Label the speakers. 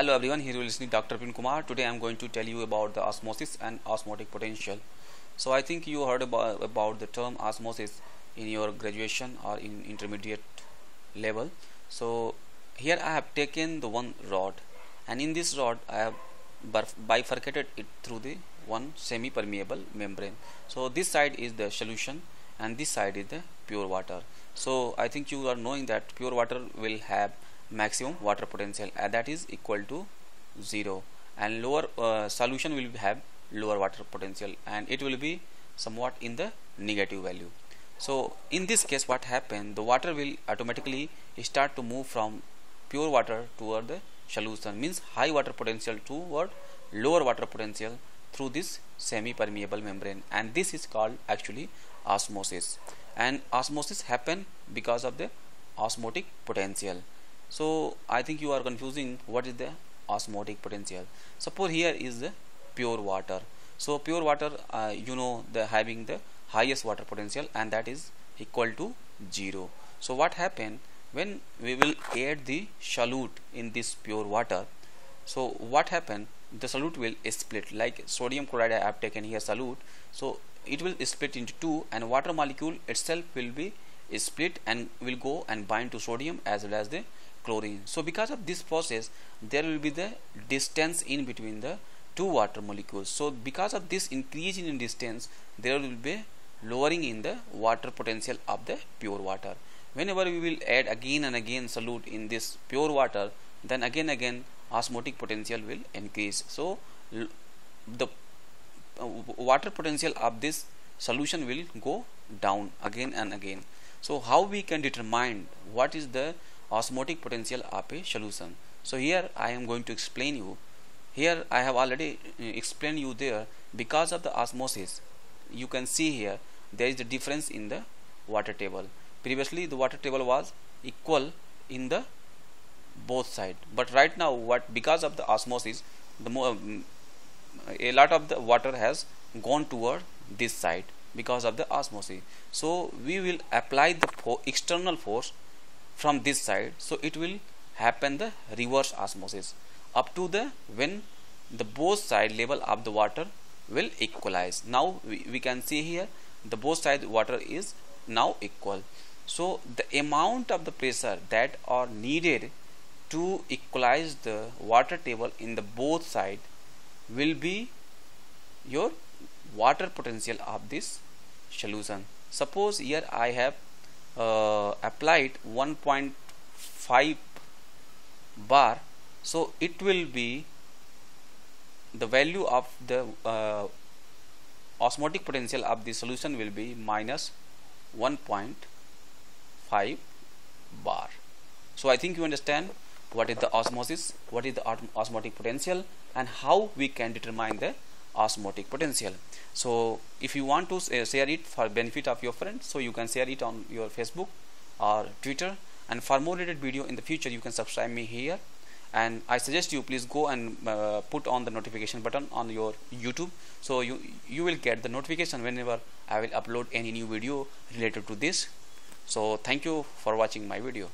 Speaker 1: Hello everyone, here you are listening Dr. Pin Kumar. Today I am going to tell you about the osmosis and osmotic potential. So I think you heard about the term osmosis in your graduation or in intermediate level. So here I have taken the one rod, and in this rod I have bifurcated it through the one semi-permeable membrane. So this side is the solution and this side is the pure water. So I think you are knowing that pure water will have maximum water potential, and that is equal to 0, and lower solution will have lower water potential, and it will be somewhat in the negative value. So in this case what happen, the water will automatically start to move from pure water toward the solution, means high water potential toward lower water potential through this semi permeable membrane, and this is called actually osmosis. And osmosis happen because of the osmotic potential. So I think you are confusing what is the osmotic potential. Suppose here is the pure water. So pure water, the having the highest water potential, and that is equal to 0. So what happen when we will add the solute in this pure water? So what happen, the solute will split, like sodium chloride I have taken here solute. So it will split into two, and water molecule itself will be split and will go and bind to sodium as well as the chlorine. So because of this process there will be the distance in between the two water molecules. So because of this increase in distance there will be lowering in the water potential of the pure water. Whenever we will add again and again solute in this pure water, then again osmotic potential will increase. So the water potential of this solution will go down again and again. So how we can determine what is the osmotic potential of a solution? So here I am going to explain you. Here I have already explained you there. Because of the osmosis, you can see here there is a difference in the water table. Previously the water table was equal in the both side, but right now because of the osmosis, a lot of the water has gone toward this side because of the osmosis. So we will apply the external force from this side, so it will happen the reverse osmosis up to the when the both side level of the water will equalize. Now we can see here the both side water is now equal. So the amount of the pressure that are needed to equalize the water table in the both side will be your water potential of this solution. Suppose here I have applied 1.5 bar, so it will be the value of the osmotic potential of the solution will be minus 1.5 bar. So I think you understand what is the osmosis, what is the osmotic potential, and how we can determine the osmotic potential. So if you want to share it for benefit of your friends, so you can share it on your Facebook or Twitter, and for more related video in the future you can subscribe me here, and I suggest you please go and put on the notification button on your YouTube, so you will get the notification whenever I will upload any new video related to this. So thank you for watching my video.